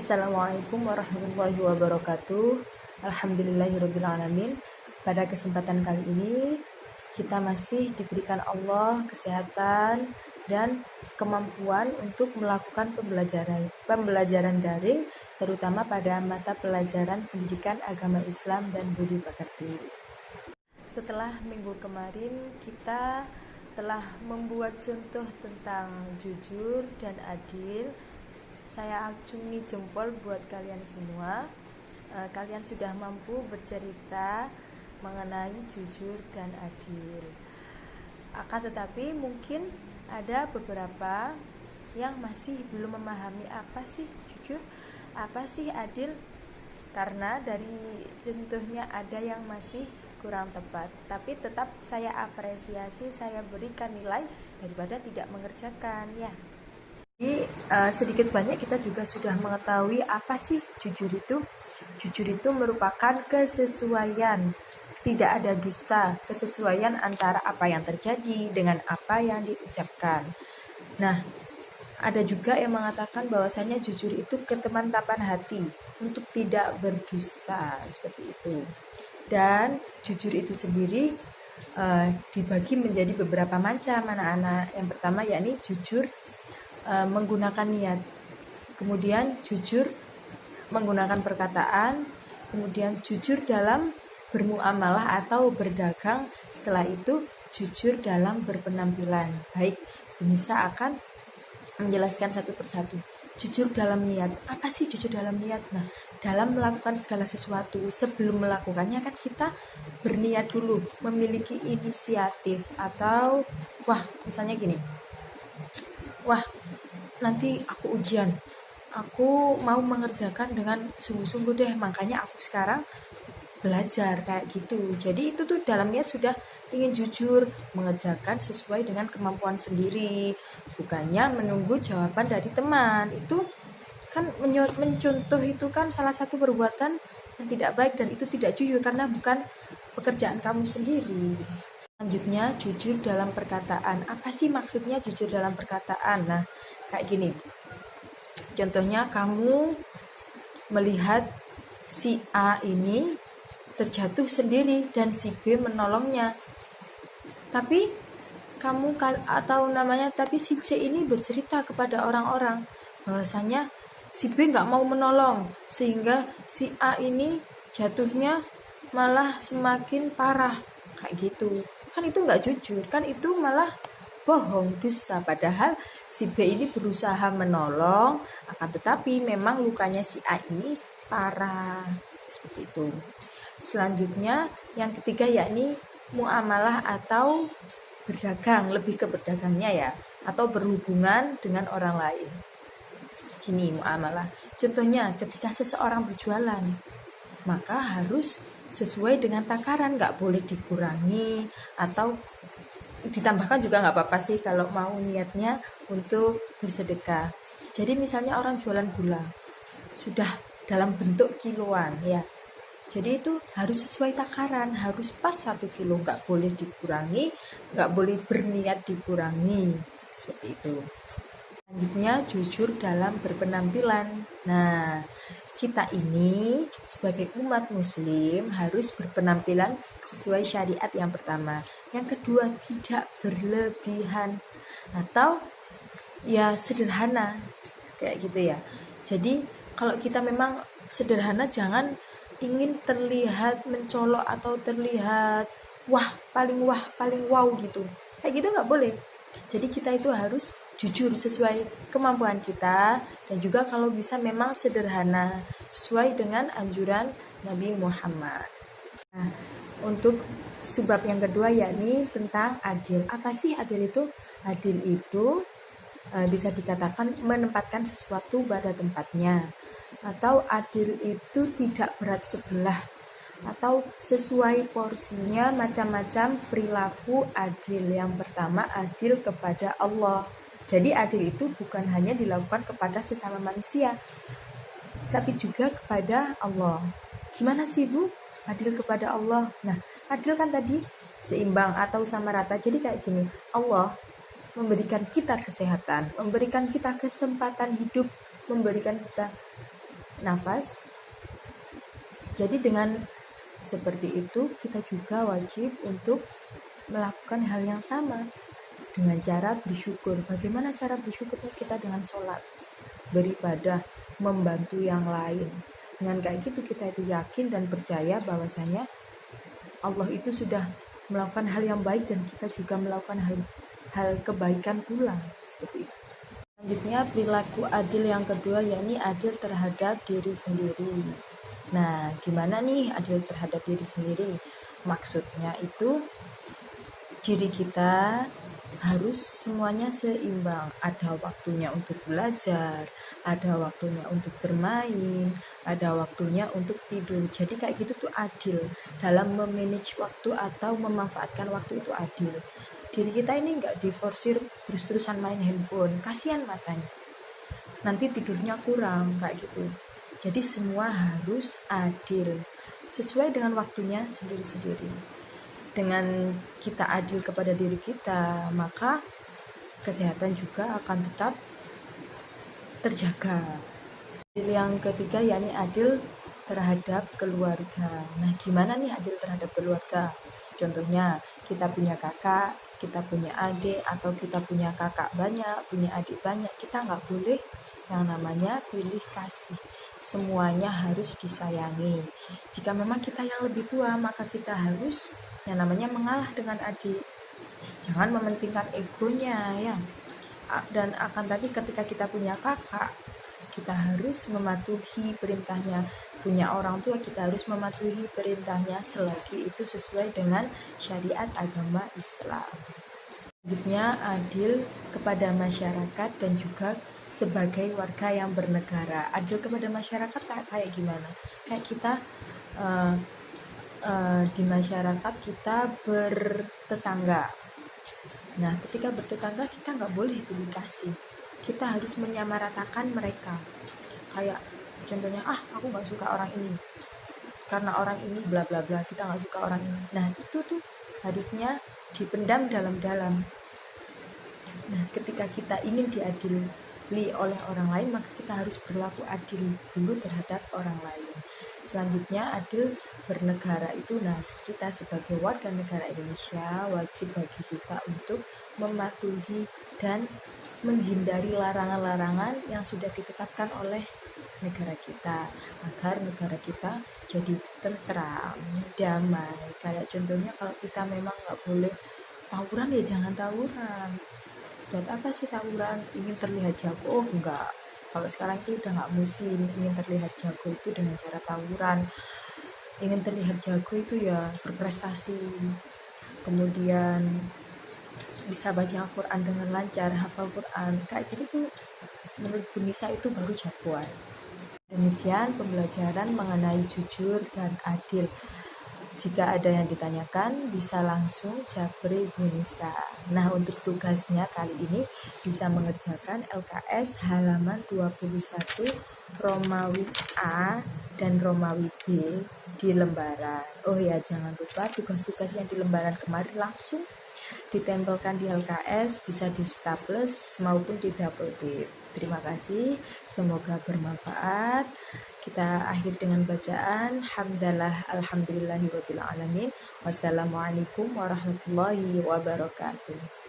Assalamualaikum warahmatullahi wabarakatuh. Alhamdulillahirrabbilalamin. Pada kesempatan kali ini kita masih diberikan Allah kesehatan dan kemampuan untuk melakukan pembelajaran daring, terutama pada mata pelajaran pendidikan agama Islam dan budi pekerti. Setelah minggu kemarin kita telah membuat contoh tentang jujur dan adil. Saya acungi jempol buat kalian semua. Kalian sudah mampu bercerita mengenai jujur dan adil. Akan tetapi mungkin ada beberapa yang masih belum memahami apa sih jujur, apa sih adil. Karena dari contohnya ada yang masih kurang tepat. Tapi tetap saya apresiasi, saya berikan nilai daripada tidak mengerjakan ya. Jadi sedikit banyak kita juga sudah mengetahui apa sih jujur itu. Jujur itu merupakan kesesuaian, tidak ada dusta, kesesuaian antara apa yang terjadi dengan apa yang diucapkan. Nah, ada juga yang mengatakan bahwasanya jujur itu ketemantapan hati untuk tidak berdusta, seperti itu. Dan jujur itu sendiri dibagi menjadi beberapa macam anak-anak. Yang pertama yakni jujur menggunakan niat, kemudian jujur menggunakan perkataan, kemudian jujur dalam bermuamalah atau berdagang, setelah itu jujur dalam berpenampilan. Baik, Nisa akan menjelaskan satu persatu. Jujur dalam niat, apa sih jujur dalam niat? Nah, dalam melakukan segala sesuatu, sebelum melakukannya kan kita berniat dulu, memiliki inisiatif, atau misalnya gini, nanti aku ujian, aku mau mengerjakan dengan sungguh-sungguh deh, makanya aku sekarang belajar kayak gitu. Jadi itu tuh dalam niat sudah ingin jujur mengerjakan sesuai dengan kemampuan sendiri, bukannya menunggu jawaban dari teman. Itu kan mencontoh, itu kan salah satu perbuatan yang tidak baik dan itu tidak jujur karena bukan pekerjaan kamu sendiri. Selanjutnya, jujur dalam perkataan. Apa sih maksudnya jujur dalam perkataan? Nah, kayak gini. Contohnya kamu melihat si A ini terjatuh sendiri dan si B menolongnya. Tapi si C ini bercerita kepada orang-orang bahwasanya si B nggak mau menolong, sehingga si A ini jatuhnya malah semakin parah. Kayak gitu. Kan itu nggak jujur, kan itu malah bohong, dusta. Padahal si B ini berusaha menolong, akan tetapi memang lukanya si A ini parah, seperti itu. Selanjutnya yang ketiga yakni muamalah atau berdagang, lebih ke berdagangnya ya, atau berhubungan dengan orang lain. Gini muamalah, contohnya ketika seseorang berjualan, maka harus sesuai dengan takaran, nggak boleh dikurangi atau ditambahkan juga nggak apa-apa sih kalau mau niatnya untuk bersedekah. Jadi misalnya orang jualan gula sudah dalam bentuk kiloan ya, jadi itu harus sesuai takaran, harus pas 1 kilo, nggak boleh dikurangi, nggak boleh berniat dikurangi, seperti itu. Selanjutnya jujur dalam berpenampilan. Nah, kita ini sebagai umat muslim harus berpenampilan sesuai syariat yang pertama. Yang kedua, tidak berlebihan atau ya sederhana, kayak gitu ya. Jadi kalau kita memang sederhana, jangan ingin terlihat mencolok atau terlihat paling wow gitu. Kayak gitu nggak boleh. Jadi kita itu harus jujur sesuai kemampuan kita, dan juga kalau bisa memang sederhana sesuai dengan anjuran Nabi Muhammad. Nah, untuk subbab yang kedua yakni tentang adil. Apa sih adil itu? Adil itu bisa dikatakan menempatkan sesuatu pada tempatnya, atau adil itu tidak berat sebelah, atau sesuai porsinya, macam-macam perilaku adil. Yang pertama, adil kepada Allah. Jadi adil itu bukan hanya dilakukan kepada sesama manusia, tapi juga kepada Allah. Gimana sih Bu? Adil kepada Allah. Nah, adil kan tadi seimbang atau sama rata. Jadi kayak gini, Allah memberikan kita kesehatan, memberikan kita kesempatan hidup, memberikan kita nafas. Jadi dengan seperti itu kita juga wajib untuk melakukan hal yang sama dengan cara bersyukur. Bagaimana cara bersyukurnya? Kita dengan sholat, beribadah, membantu yang lain. Dengan kayak gitu kita itu yakin dan percaya bahwasanya Allah itu sudah melakukan hal yang baik dan kita juga melakukan hal kebaikan pula, seperti itu. Selanjutnya perilaku adil yang kedua, yakni adil terhadap diri sendiri. Nah, gimana nih adil terhadap diri sendiri? Maksudnya itu diri kita harus semuanya seimbang. Ada waktunya untuk belajar, ada waktunya untuk bermain, ada waktunya untuk tidur. Jadi kayak gitu tuh adil. Dalam memanage waktu atau memanfaatkan waktu itu adil. Diri kita ini nggak diforsir terus-terusan main handphone, kasihan matanya. Nanti tidurnya kurang kayak gitu. Jadi semua harus adil, sesuai dengan waktunya sendiri-sendiri. Dengan kita adil kepada diri kita, maka kesehatan juga akan tetap terjaga. Adil yang ketiga yakni adil terhadap keluarga. Nah, gimana nih adil terhadap keluarga? Contohnya, kita punya kakak, kita punya adik, atau kita punya kakak banyak, punya adik banyak. Kita nggak boleh yang namanya pilih kasih. Semuanya harus disayangi. Jika memang kita yang lebih tua, maka kita harus yang namanya mengalah dengan adik. Jangan mementingkan egonya ya. Dan akan tadi ketika kita punya kakak, kita harus mematuhi perintahnya. Punya orang tua, kita harus mematuhi perintahnya selagi itu sesuai dengan syariat agama Islam. Selanjutnya adil kepada masyarakat dan juga sebagai warga yang bernegara. Adil kepada masyarakat kayak gimana? Kayak kita di masyarakat kita bertetangga. Nah, ketika bertetangga kita nggak boleh pilih kasih. Kita harus menyamaratakan mereka. Kayak contohnya, aku nggak suka orang ini karena orang ini bla bla bla, kita nggak suka orang ini. Nah, itu tuh harusnya dipendam dalam-dalam. Nah, ketika kita ingin diadili oleh orang lain, maka kita harus berlaku adil dulu terhadap orang lain. Selanjutnya adil bernegara itu, nah kita sebagai warga negara Indonesia wajib bagi kita untuk mematuhi dan menghindari larangan-larangan yang sudah ditetapkan oleh negara kita agar negara kita jadi tentram, damai. Kayak contohnya kalau kita memang nggak boleh tawuran, ya jangan tawuran. Buat apa sih tawuran? Ingin terlihat jago? Oh enggak. Kalau sekarang itu udah nggak musim ingin terlihat jago itu dengan cara tawuran. Ingin terlihat jago itu ya berprestasi, kemudian bisa baca Al-Quran dengan lancar, hafal Quran. Kayak gitu tuh menurut Bu Nisa itu baru jagoan. Demikian pembelajaran mengenai jujur dan adil. Jika ada yang ditanyakan, bisa langsung japri Bu Nisa. Nah, untuk tugasnya kali ini bisa mengerjakan LKS halaman 21 Romawi A dan Romawi B di lembaran. Oh ya, jangan lupa tugas-tugas yang di lembaran kemarin langsung ditempelkan di LKS, bisa di staples maupun di double tip. Terima kasih, semoga bermanfaat. Kita akhir dengan bacaan hamdalah alhamdulillahirabbil alamin. Wassalamualaikum warahmatullahi wabarakatuh.